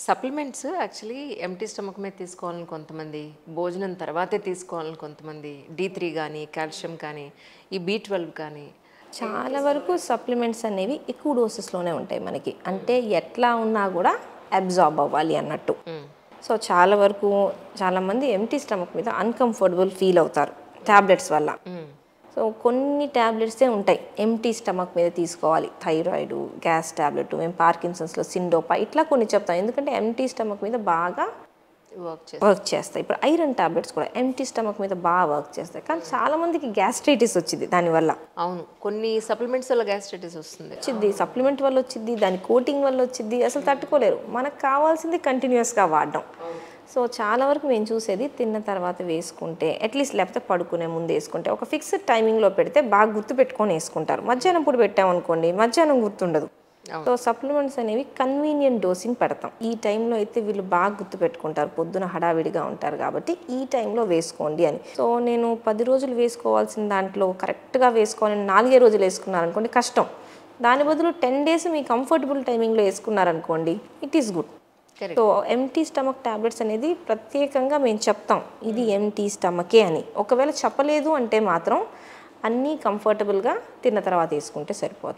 Supplements actually empty stomach మీద తీసుకోవాలని కొంతమంది, భోజనం తర్వాతే తీసుకోవాలని కొంతమంది, D3 కానీ, కాల్షియం కానీ, ఈ B12 కానీ. చాలా వరకు సప్లిమెంట్స్ అనేవి ఎక్కువ డోసెస్లోనే ఉంటాయి మనకి. అంటే ఎట్లా ఉన్నా కూడా అబ్జార్బ్ అవ్వాలి అన్నట్టు. సో చాలా వరకు చాలామంది ఎంప్టీ స్టమక్ మీద అన్కంఫర్టబుల్ ఫీల్ అవుతారు ట్యాబ్లెట్స్ వల్ల. సో కొన్ని ట్యాబ్లెట్సే ఉంటాయి ఎంప్టీ స్టమక్ మీద తీసుకోవాలి. థైరాయిడ్, గ్యాస్ ట్యాబ్లెట్, మేము పార్కిన్సన్స్లో సిండోపా ఇట్లా కొన్ని చెప్తాం. ఎందుకంటే ఎంప్టీ స్టమక్ మీద బాగా వర్క్ చేస్తాయి. ఇప్పుడు ఐరన్ ట్యాబ్లెట్స్ కూడా ఎంప్టీ స్టమక్ మీద బాగా వర్క్ చేస్తాయి. కానీ చాలామందికి గ్యాస్ట్రైటిస్ వచ్చింది దానివల్ల. అవును, కొన్ని సప్లిమెంట్స్ వల్ల గ్యాస్ట్రైటిస్ వస్తుంది. సప్లిమెంట్ వల్ల వచ్చింది, దాని కోటింగ్ వల్ల వచ్చింది, అసలు తట్టుకోలేరు. మనకు కావాల్సింది కంటిన్యూస్గా వాడడం. సో చాలా వరకు మేము చూసేది తిన్న తర్వాత వేసుకుంటే అట్లీస్ట్, లేకపోతే పడుకునే ముందు వేసుకుంటే ఒక ఫిక్స్డ్ టైమింగ్లో పెడితే బాగా గుర్తు పెట్టుకొని వేసుకుంటారు. మధ్యాహ్నం పూట పెట్టామనుకోండి మధ్యాహ్నం గుర్తుండదు. సో సప్లిమెంట్స్ అనేవి కన్వీనియంట్ డోసింగ్ పెడతాం. ఈ టైంలో అయితే వీళ్ళు బాగా గుర్తు పెట్టుకుంటారు, పొద్దున హడావిడిగా ఉంటారు కాబట్టి ఈ టైంలో వేసుకోండి అని. సో నేను 10 రోజులు వేసుకోవాల్సిన దాంట్లో కరెక్ట్గా వేసుకోవాలని 4 రోజులు వేసుకున్నారనుకోండి కష్టం. దాని బదులు 10 days మీ కంఫర్టబుల్ టైమింగ్లో వేసుకున్నారనుకోండి it is good. So empty stomach tablets అనేది ప్రత్యేకంగా మేము చెప్తాం ఇది ఎంప్టీ స్టమకే అని. ఒకవేళ చెప్పలేదు అంటే మాత్రం అన్నీ కంఫర్టబుల్గా తిన్న తర్వాత వేసుకుంటే సరిపోతుంది.